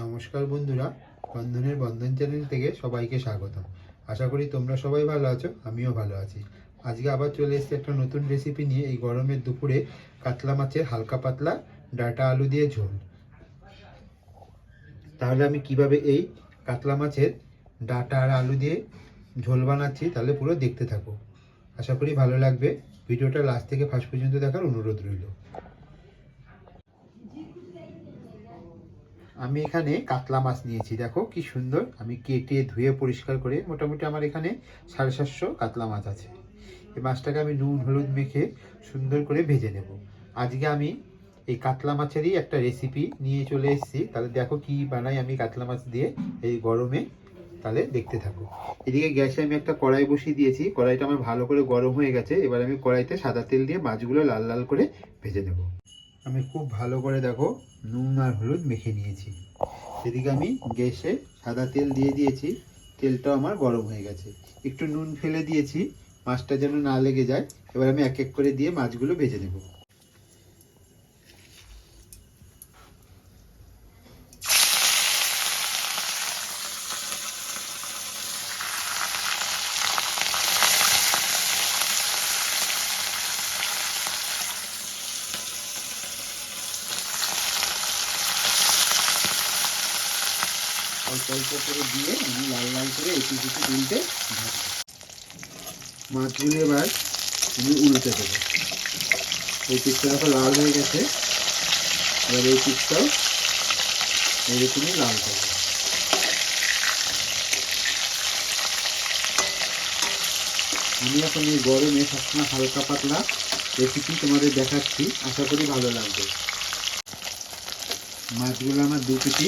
নমস্কার বন্ধুরা, বন্ধনের বন্ধন চ্যানেল থেকে সবাইকে স্বাগত। আশা করি তোমরা সবাই ভালো আছো, আমিও ভালো আছি। আজকে আবার চলে এসেছি একটা নতুন রেসিপি নিয়ে। এই গরমের দুপুরে কাতলা মাছের হালকা পাতলা ডাঁটা আলু দিয়ে ঝোল। তাহলে আমি কিভাবে এই কাতলা মাছের ডাঁটা আর আলু দিয়ে ঝোল বানাচ্ছি, তাহলে পুরো দেখতে থাকো। আশা করি ভালো লাগবে। ভিডিওটা লাস্ট থেকে ফার্স্ট পর্যন্ত দেখার অনুরোধ রইল। আমি এখানে কাতলা মাছ নিয়েছি, দেখো কি সুন্দর। আমি কেটে ধুয়ে পরিষ্কার করে মোটামুটি আমার এখানে 750 কাতলা মাছ আছে। এই মাছটাকে আমি নুন হলুদ মেখে সুন্দর করে ভেজে নেব। আজকে আমি এই কাতলা মাছেরই একটা রেসিপি নিয়ে চলে এসেছি। তাহলে দেখো কি বানাই আমি কাতলা মাছ দিয়ে এই গরমে, তাহলে দেখতে থাকো। এদিকে গ্যাসে আমি একটা কড়াই বসিয়ে দিয়েছি। কড়াইটা আমার ভালো করে গরম হয়ে গেছে। এবার আমি কড়াইতে সাদা তেল দিয়ে মাছগুলো লাল লাল করে ভেজে নেব। আমি খুব ভালো করে দেখো নুন আর হলুদ মেখে নিয়েছি। এদিকে আমি গ্যাসে সাদা তেল দিয়ে দিয়েছি। তেলটাও আমার গরম হয়ে গেছে। একটু নুন ফেলে দিয়েছি মাছটা যেন না লেগে যায়। এবার আমি এক এক করে দিয়ে মাছগুলো ভেজে নেব। অল্প অল্প করে দিয়ে আমি লাল লাল করে একটু কিছু উল্টে মাছগুলো এবার আমি উল্টে দেবো। এই পিঠটা দেখো লাল হয়ে গেছে। এবার এই পিঠটাও এরকমই লাল করবো। আমি এখন এই গরমে সবসময় হালকা পাতলা রেসিপি তোমাদের দেখাচ্ছি, আশা করি ভালো লাগবে। মাছগুলো আমার দু পিঠি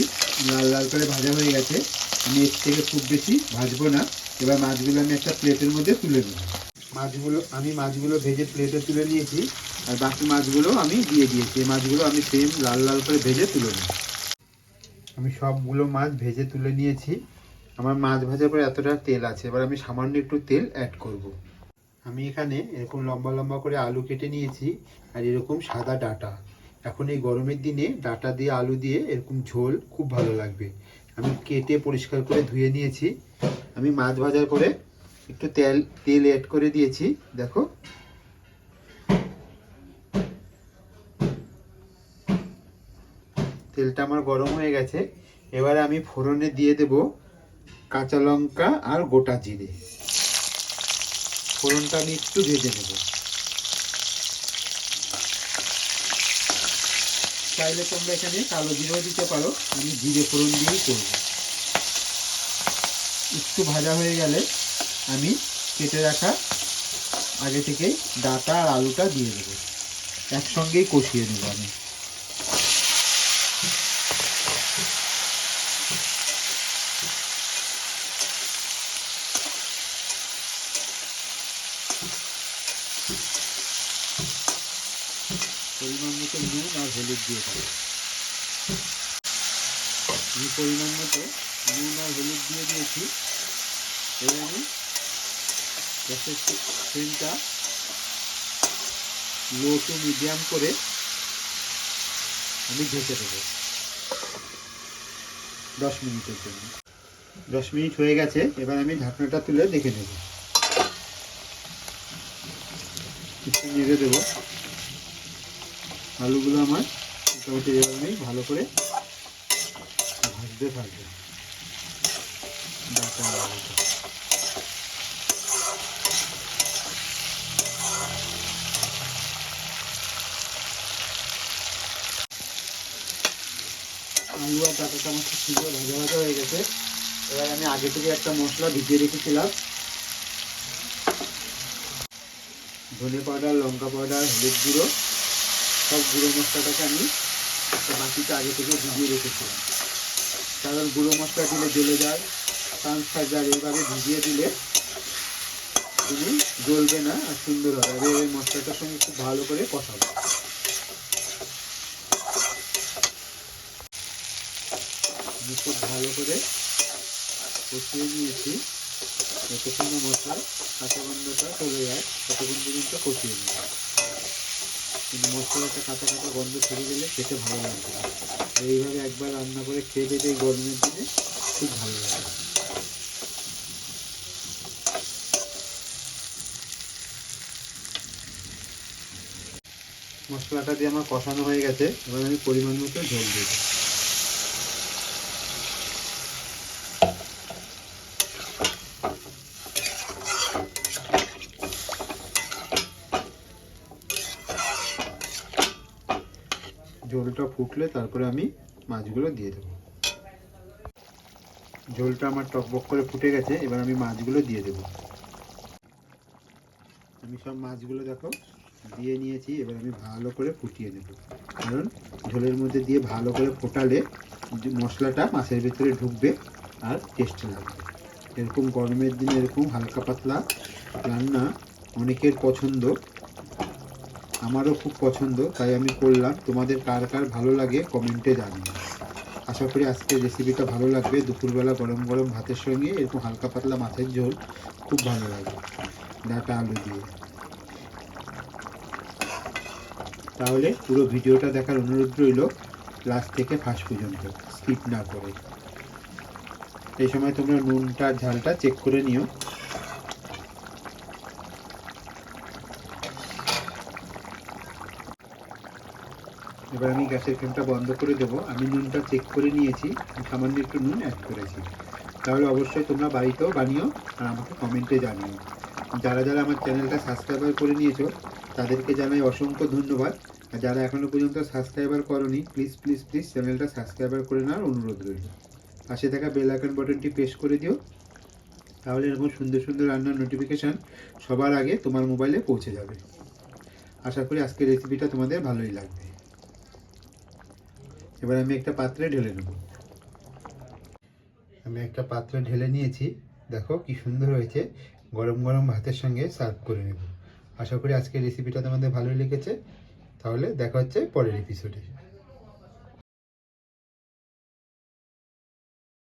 লাল লাল করে ভাজা হয়ে গেছে। আমি এর থেকে খুব বেশি ভাজবো না। এবার মাছগুলো আমি একটা প্লেটের মধ্যে তুলে নেব। মাছগুলো ভেজে প্লেটে তুলে নিয়েছি। আর বাকি মাছগুলো আমি দিয়ে দিয়েছি। এই মাছগুলো আমি সেম লাল লাল করে ভেজে তুলে নেব। আমি সবগুলো মাছ ভেজে তুলে নিয়েছি। আমার মাছ ভাজার পরে এতটা তেল আছে। এবার আমি সামান্য একটু তেল অ্যাড করব। আমি এখানে এরকম লম্বা লম্বা করে আলু কেটে নিয়েছি আর এরকম সাদা ডাঁটা। এখন এই গরমের দিনে ডাঁটা দিয়ে আলু দিয়ে এরকম ঝোল খুব ভালো লাগবে। আমি কেটে পরিষ্কার করে ধুয়ে নিয়েছি। আমি মাছ ভাজার পরে একটু তেল অ্যাড করে দিয়েছি। দেখো তেলটা আমার গরম হয়ে গেছে। এবার আমি ফোড়নে দিয়ে দেব কাঁচা লঙ্কা আর গোটা জিরে। ফোড়নটা আমি একটু ভেজে নেব। চাইলে তোমরা এখানে কালো জিরেও দিতে পারো, আমি জিরে ফোড়ন দিয়েই করব। একটু ভাজা হয়ে গেলে আমি কেটে রাখা আগে থেকেই ডাঁটা আর আলুটা দিয়ে দেবো। একসঙ্গেই কষিয়ে নেব আমি। পরিমাণ মতো নুন আর হলুদ দিয়ে দেবো। আমি পরিমাণ মতো নুন আর হলুদ দিয়ে দিয়েছি। এবার আমি গ্যাসের ফ্লেমটা লো টু মিডিয়াম করে আমি ঢেকে দেবো 10 মিনিটের জন্য। 10 মিনিট হয়ে গেছে। এবার আমি ঢাকনাটা তুলে দেখে নেব। একটু নেড়ে দেবো। আলুগুলো আমার মোটামুটি এভাবেই ভালো করে ভাজতে থাকবে। ডাঁটা আলুটা আলু আর ডাঁটাটা আমার খুব সুন্দর ভাজা ভাজা হয়ে গেছে। এবার আমি আগে থেকে একটা মশলা ভিজিয়ে রেখেছিলাম। ধনে পাউডার, লঙ্কা পাউডার, হলুদ গুঁড়ো, সব গুঁড়ো মশলাটাকে আমি একটা বাটিতে আগে থেকে ভিজিয়ে রেখেছিলাম। কারণ গুঁড়ো মশলা দিলে জ্বলে যায়, চান্স থাকে। আর এইভাবে ভিজিয়ে দিলে তুমি জ্বলবে না আর সুন্দর হবে। এবার এই মশলাটার সঙ্গে খুব ভালো করে কষাবো। আমি খুব ভালো করে কষিয়ে নিয়েছি। যতক্ষণ মশলার কাঁচা গন্ধটা চলে যায় ততক্ষণ পর্যন্ত কষিয়ে নেব। কিন্তু মশলাটা কাঁচা কাঁচা গন্ধ ছেড়ে গেলে খেতে ভালো লাগবে না। আর এইভাবে একবার রান্না করে খেয়ে দেবে এই গরমের দিনে, খুব ভালো লাগে। মশলাটা দিয়ে আমার কষানো হয়ে গেছে, এবার আমি পরিমাণ মতো ঝোল দেব। ঝোলটা ফুটলে তারপরে আমি মাছগুলো দিয়ে দেবো। ঝোলটা আমার টকবক করে ফুটে গেছে, এবার আমি মাছগুলো দিয়ে দেবো। আমি সব মাছগুলো দেখো দিয়ে নিয়েছি, এবার আমি ভালো করে ফুটিয়ে নেব। কারণ ঝোলের মধ্যে দিয়ে ভালো করে ফোটালে মশলাটা মাছের ভিতরে ঢুকবে আর টেস্ট লাগবে। এরকম গরমের দিনে এরকম হালকা পাতলা রান্না অনেকের পছন্দ, আমারও খুব পছন্দ, তাই আমি করলাম। তোমাদের কার কার ভালো লাগে কমেন্টে জানিও। আশা করি আজকের রেসিপিটা ভালো লাগবে। দুপুরবেলা গরম গরম ভাতের সঙ্গে এরকম হালকা পাতলা মাছের ঝোল খুব ভালো লাগে, ডাঁটা আলু দিয়ে। তাহলে পুরো ভিডিওটা দেখার অনুরোধ রইল, লাস্ট থেকে ফার্স্ট পর্যন্ত স্কিপ না করে। এই সময় তোমরা নুনটা ঝালটা চেক করে নিও। এবার আমি গ্যাসের ফ্লেমটা বন্ধ করে দেবো। আমি নুনটা চেক করে নিয়েছি, সামান্য একটু নুন অ্যাড করেছি। তাহলে অবশ্যই তোমরা বাড়িতেও বানিও আর আমাকে কমেন্টে জানিও। যারা যারা আমার চ্যানেলটা সাবস্ক্রাইবার করে নিয়েছো তাদেরকে জানাই অসংখ্য ধন্যবাদ। আর যারা এখনও পর্যন্ত সাবস্ক্রাইবার করোনি, প্লিজ প্লিজ প্লিজ চ্যানেলটা সাবস্ক্রাইবার করে নেওয়ার অনুরোধ রইল। পাশে থাকা বেল আইকন বাটনটি প্রেস করে দিও, তাহলে এরকম সুন্দর সুন্দর রান্নার নোটিফিকেশান সবার আগে তোমার মোবাইলে পৌঁছে যাবে। আশা করি আজকের রেসিপিটা তোমাদের ভালোই লাগবে। এবার আমি একটা পাত্রে ঢেলে নেব। আমি একটা পাত্রে ঢেলে নিয়েছি, দেখো কি সুন্দর হয়েছে। গরম গরম ভাতের সঙ্গে সার্ভ করে নেব। আশা করি আজকের রেসিপিটা তোমাদের ভালোই লেগেছে। তাহলে দেখা হচ্ছে পরের এপিসোডে।